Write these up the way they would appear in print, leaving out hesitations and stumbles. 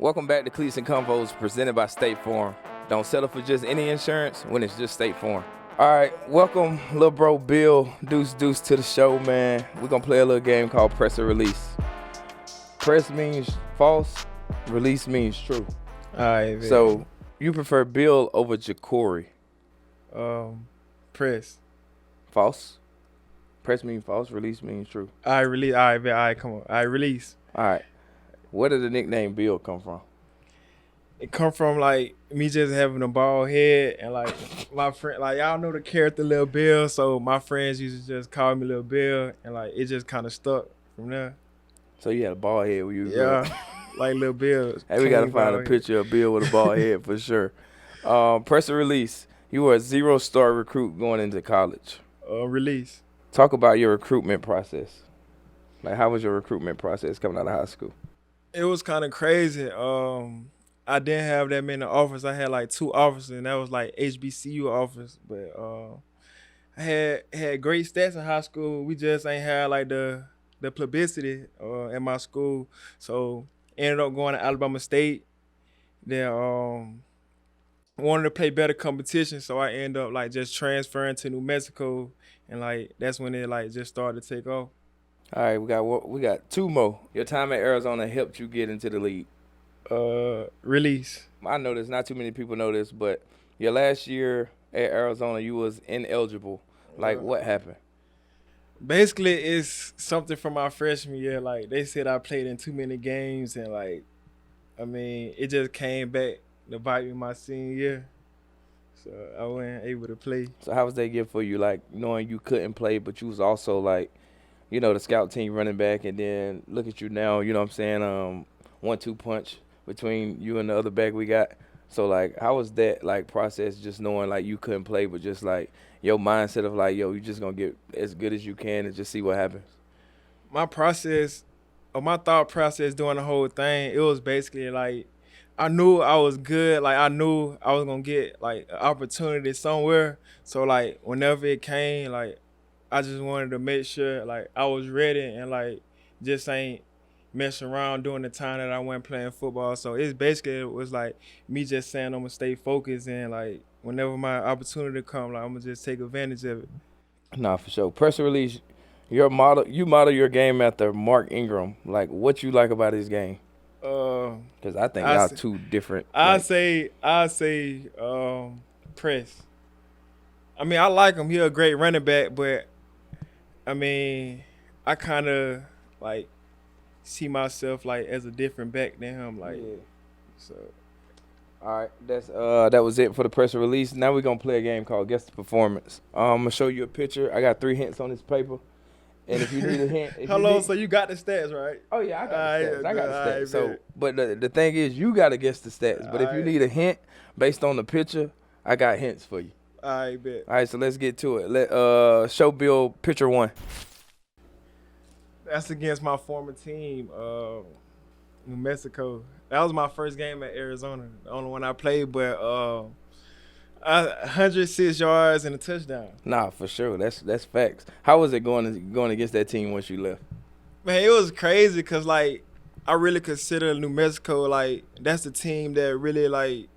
Welcome back to Cleats Convos presented by State Farm. Don't settle for just any insurance when it's just State Farm. All right, welcome little bro Bill Deuce to the show, man. We're going to play a little game called Press or Release. Press means false, release means true. All right, man. So you prefer Bill over Jacory? Press. False. Press means false, release means true. I release. All right, man. All right, come on. I release. All right. Where did the nickname Bill come from? It come from like me just having a bald head and like my friend, like y'all know the character Lil Bill, so my friends used to just call me Lil Bill, and like it just kind of stuck from there. So you had a bald head when you was Yeah, like Lil Bill. Hey, we got to find a picture of Bill with a bald head for sure. Press or release. You were a 0-star recruit going into college. Release. Talk about your recruitment process. Like, how was your recruitment process coming out of high school? It was kind of crazy. I didn't have that many offers. I had like 2 offers, and that was like HBCU offers. But I had great stats in high school. We just ain't had like the publicity in my school. So ended up going to Alabama State. Then wanted to play better competition, so I ended up like just transferring to New Mexico, and like that's when it like just started to take off. All right, we got 2 more. Your time at Arizona helped you get into the league. Release. I know this. Not too many people know this, but your last year at Arizona, you was ineligible. Like, what happened? Basically, it's something from my freshman year. Like, they said I played in too many games, and like, I mean, it just came back to bite me my senior year. So I wasn't able to play. So how was that gift for you? Like, knowing you couldn't play, but you was also like, you know, the scout team running back, and then look at you now, you know what I'm saying, 1-2 punch between you and the other back we got. So, like, how was that, like, process just knowing, like, you couldn't play, but just, like, your mindset of, like, yo, you just going to get as good as you can and just see what happens? My process, or my thought process during the whole thing, it was basically, like, I knew I was good. Like, I knew I was going to get, like, an opportunity somewhere. So, like, whenever it came, like, I just wanted to make sure, like, I was ready and, like, just ain't messing around during the time that I wasn't playing football. So it was like me just saying I'm going to stay focused, and, like, whenever my opportunity come, like, I'm going to just take advantage of it. Nah, for sure. Press release, you model your game after Mark Ingram. Like, what you like about his game? Because I think y'all 2 different. I say press. I mean, I like him. He a great running back, but I mean, I kind of like see myself like as a different back than him. Like, yeah. So. All right, that was it for the press release. Now we're gonna play a game called Guess the Performance. I'm gonna show you a picture. I got 3 hints on this paper, and if you need a hint, so you got the stats, right? Oh yeah, I got the stats. So, but the thing is, you gotta guess the stats. But if you need a hint based on the picture, I got hints for you. I bet. All right, so let's get to it. Show Bill picture 1. That's against my former team, New Mexico. That was my first game at Arizona, the only one I played. But 106 yards and a touchdown. Nah, for sure. That's facts. How was it going against that team once you left? Man, it was crazy because, like, I really consider New Mexico, like, that's the team that really, like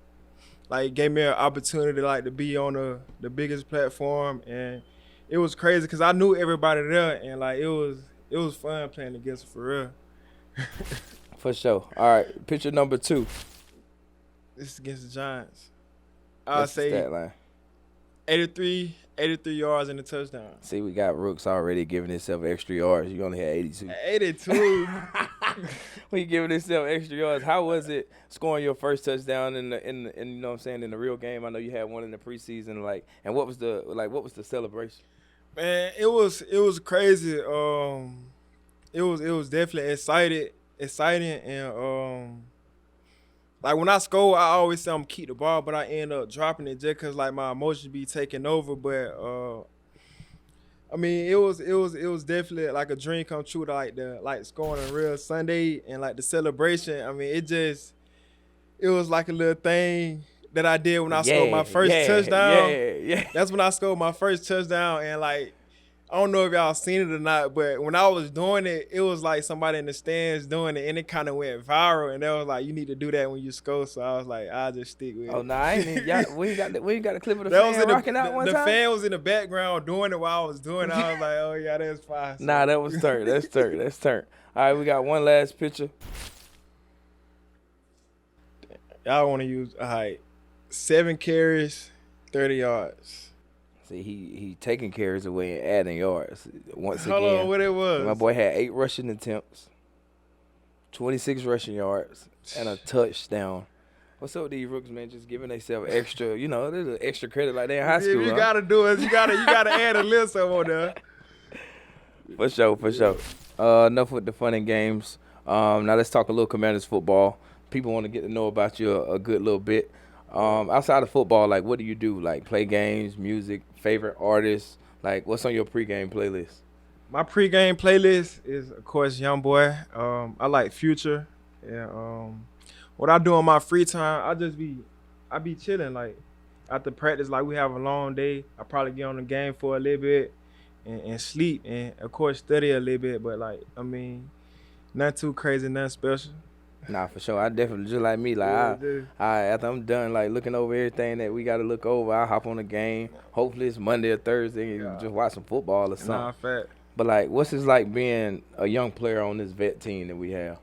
gave me an opportunity, like, to be on the biggest platform. And it was crazy because I knew everybody there, and, like, it was fun playing against them for real. For sure. All right, picture number 2. This is against the Giants. I'll say stat line? 83 yards and a touchdown. See, we got Rooks already giving himself extra yards. You only had 82. 82. When you giving himself extra yards, how was it scoring your first touchdown in you know what I'm saying, in the real game? I know you had one in the preseason, like, and what was the celebration? Man, it was crazy. It was definitely exciting, and like, when I score, I always say I'm gonna keep the ball, but I end up dropping it just cause, like, my emotions be taking over. But I mean, it was definitely like a dream come true to, like scoring a real Sunday, and like the celebration. I mean, it was like a little thing that I did when I scored my first touchdown. Yeah. That's when I scored my first touchdown, and, like, I don't know if y'all seen it or not, but when I was doing it, it was like somebody in the stands doing it, and it kind of went viral. And they was like, "You need to do that when you score." So I was like, "I'll just stick with Oh it." no, I ain't even, y'all, we ain't got a clip of the That was fan in rocking out one the time. fan was in the background doing it while I was doing it. I was like, "Oh yeah, that's fine." So. Nah, that was turn. That's turn. That's turn. All right, we got one last picture. Y'all want to use 7 carries, 30 yards. See, he taking carries away and adding yards. Once Hold again, on, what it was? my boy had 8 rushing attempts, 26 rushing yards, and a touchdown. What's up with these rookies, man? Just giving themselves extra, there's an extra credit like they in high school. If you huh? gotta do it, you gotta add a little something on there. For sure. Enough with the fun and games. Now let's talk a little Commanders football. People want to get to know about you a good little bit. Outside of football, like, what do you do? Like, play games, music, favorite artists? Like, what's on your pregame playlist? My pregame playlist is, of course, YoungBoy. I like Future. Yeah. What I do on my free time, I be chilling. Like after practice, like we have a long day. I probably get on the game for a little bit and sleep, and of course study a little bit. But like, I mean, nothing too crazy, nothing special. Nah, for sure. I definitely, just like me, like, after I'm done, like, looking over everything that we got to look over, I hop on the game. Hopefully it's Monday or Thursday and just watch some football or something. Nah, fact. But, like, what's it like being a young player on this vet team that we have?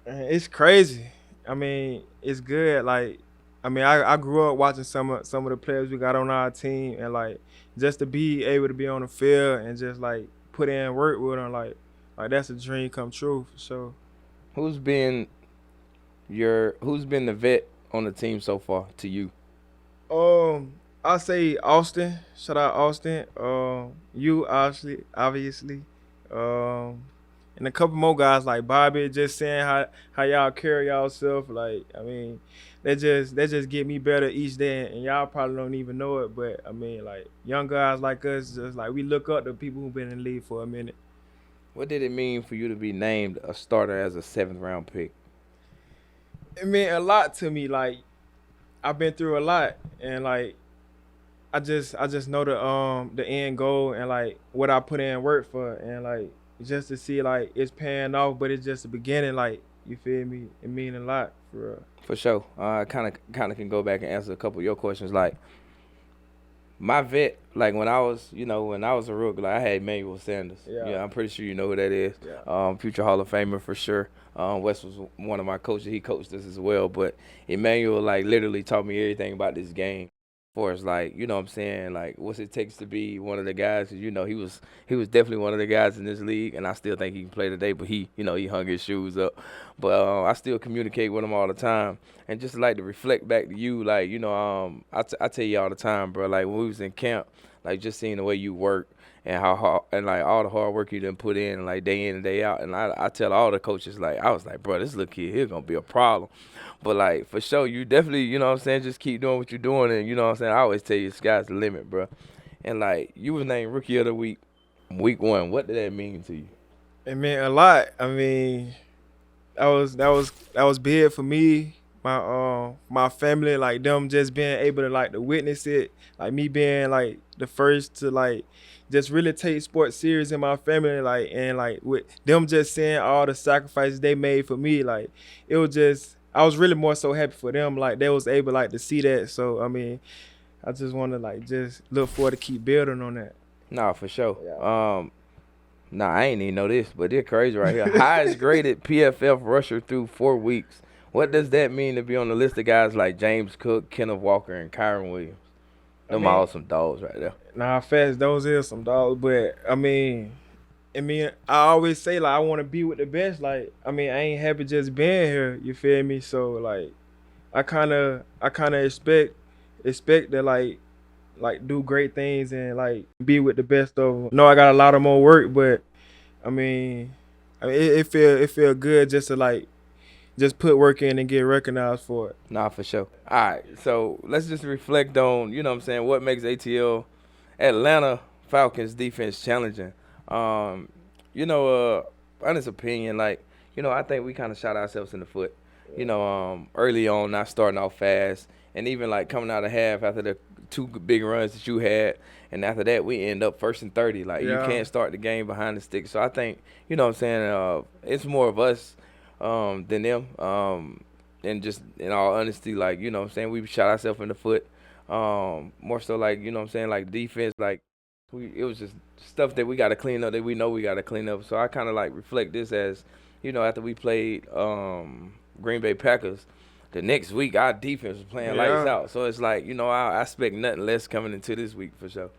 It's crazy. I mean, it's good. Like, I mean, I grew up watching some of the players we got on our team, and like just to be able to be on the field and just like put in work with them, like that's a dream come true for sure. Who's been the vet on the team so far to you? I say Austin. Shout out Austin. You obviously. And a couple more guys like Bobby, just saying how y'all carry yourself. Like, I mean, that just get me better each day, and y'all probably don't even know it. But I mean, like young guys like us, just like we look up to people who've been in the league for a minute. What did it mean for you to be named a starter as a 7th round pick? It meant a lot to me. Like, I've been through a lot, and like I just know the end goal and like what I put in work for, and like just to see like it's paying off, but it's just the beginning. Like, you feel me? It mean a lot for real. For sure. I kind of can go back and answer a couple of your questions. Like, my vet, like when I was a rookie, like I had Emmanuel Sanders. Yeah, I'm pretty sure you know who that is. Yeah. Future Hall of Famer for sure. Wes was one of my coaches. He coached us as well. But Emmanuel, like, literally taught me everything about this game. For us, like, you know what I'm saying, like, what it takes to be one of the guys. Cause, he was definitely one of the guys in this league, and I still think he can play today. But he hung his shoes up. But I still communicate with him all the time, and just like to reflect back to you, like, I tell you all the time, bro. Like when we was in camp, like just seeing the way you work and how hard and like all the hard work you done put in, like day in and day out. And I tell all the coaches, like, I was like, bro, this little kid here gonna be a problem. But, like, for sure, you definitely, you know what I'm saying, just keep doing what you're doing. And, you know what I'm saying, I always tell you, sky's the limit, bro. And, like, you was named Rookie of the Week, week 1. What did that mean to you? It meant a lot. I mean, that was big for me, my family, like them just being able to like to witness it, like me being like the first to like just really take sports serious in my family, like, and like with them just seeing all the sacrifices they made for me, like it was just, I was really more so happy for them, like they was able like to see that. So I mean, I just want to like just look forward to keep building on that. Nah, for sure. Yeah. Nah, I ain't even know this, but they're crazy right here. Highest graded PFF rusher through 4 weeks. What does that mean to be on the list of guys like James Cook, Kenneth Walker, and Kyron Williams? Them all some dogs right there. Nah, fast, those is some dogs, but I mean, I always say like I want to be with the best. Like, I mean, I ain't happy just being here. You feel me? So like, I kind of expect to like do great things and like be with the best of them. No, I got a lot of more work, but I mean it feel good just to like just put work in and get recognized for it. Nah, for sure. All right, so let's just reflect on, you know what I'm saying, what makes Atlanta Falcons defense challenging. Honest opinion, like, I think we kind of shot ourselves in the foot. Early on, not starting off fast, and even like coming out of half after the two big runs that you had, and after that we end up 1st and 30. Like you can't start the game behind the stick. So I think what I'm saying, it's more of us than them. And just in all honesty, like what I'm saying, we shot ourselves in the foot. More so like what I'm saying, like defense, like it was just stuff that we got to clean up that we know we got to clean up. So I kind of like reflect this as after we played Green Bay Packers. The next week, our defense was playing lights out. So it's like, I expect nothing less coming into this week for sure.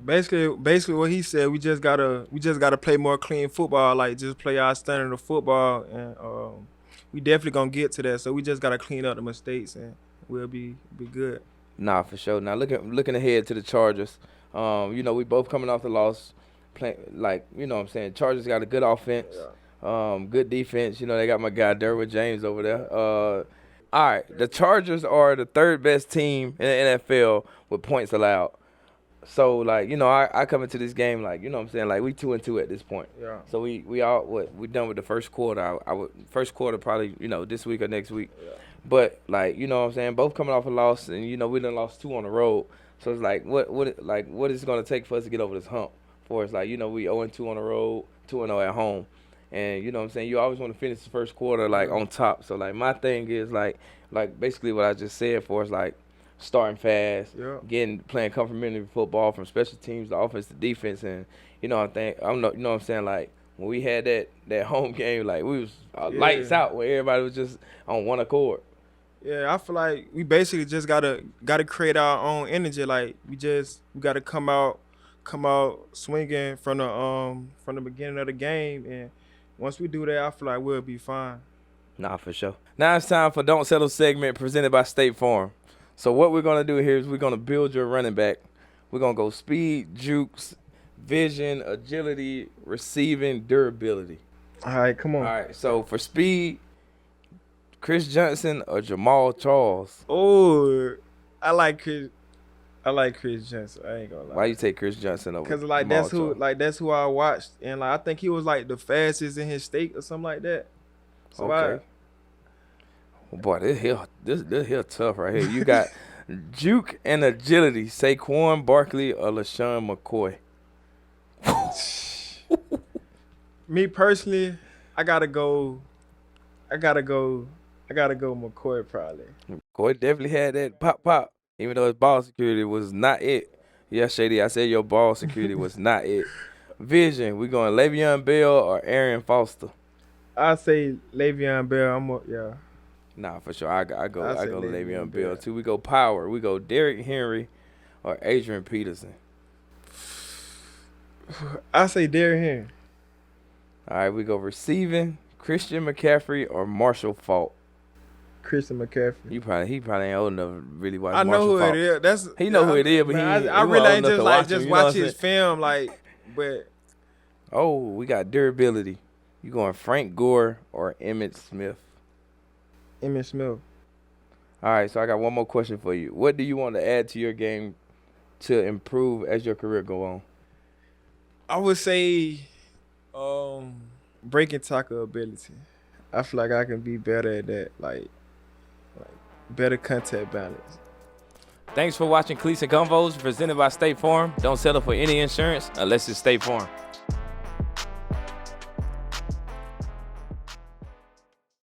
Basically what he said, we just gotta play more clean football, like just play our standard of football, and we definitely gonna get to that. So we just gotta clean up the mistakes, and we'll be good. Nah, for sure. Now looking ahead to the Chargers, we both coming off the loss, playing like what I'm saying. Chargers got a good offense, good defense. They got my guy Derwin James over there. All right, the Chargers are the 3rd best team in the NFL with points allowed. So, like, I come into this game, like, what I'm saying, like, we 2-2 at this point. Yeah. So we done with the first quarter. First quarter probably, this week or next week. Yeah. But, like, what I'm saying, both coming off a loss, and, we done lost 2 on the road. So it's like, what is it going to take for us to get over this hump? For us, like, we 0-2 on the road, 2-0 at home. And, what I'm saying, you always want to finish the first quarter, like, on top. So, like, my thing is, like basically what I just said for us, like, starting fast, playing complementary football from special teams to offense to defense. And, what I'm saying, like, when we had that home game, like, we was lights out where everybody was just on one accord. Yeah, I feel like we basically just gotta create our own energy. Like, we gotta come out swinging from the beginning of the game, and once we do that, I feel like we'll be fine. Nah, for sure. Now it's time for Don't Settle segment presented by State Farm. So what we're going to do here is we're going to build your running back. We're going to go speed, jukes, vision, agility, receiving, durability. All right, come on. All right, so for speed, Chris Johnson or Jamal Charles? Oh, I like Chris Johnson. I ain't gonna lie. Why you take Chris Johnson over? Because that's who I watched, and like I think he was like the fastest in his state or something like that. So okay. Boy, this here tough right here. You got juke and agility, Saquon Barkley or LaShawn McCoy. Me personally, I gotta go McCoy probably. McCoy definitely had that pop, even though his ball security was not it. Yes, Shady, I said your ball security was not it. Vision, we going Le'Veon Bell or Arian Foster? I say Le'Veon Bell. Nah, for sure. I go Le'Veon Bell too. We go power. We go Derrick Henry or Adrian Peterson. I say Derrick Henry. All right, we go receiving Christian McCaffrey or Marshall Faulk. Christian McCaffrey. He probably ain't old enough to really watch. I know Marshall who Faulk. it is. He know who it is, but I really ain't just watch his film but. Oh, we got durability. You going Frank Gore or Emmitt Smith? Emmitt Smith. All right, so I got one more question for you. What do you want to add to your game to improve as your career go on? I would say breaking tackle ability. I feel like I can be better at that, like better contact balance. Thanks for watching Cleats Convos presented by State Farm. Don't settle for any insurance unless it's State Farm.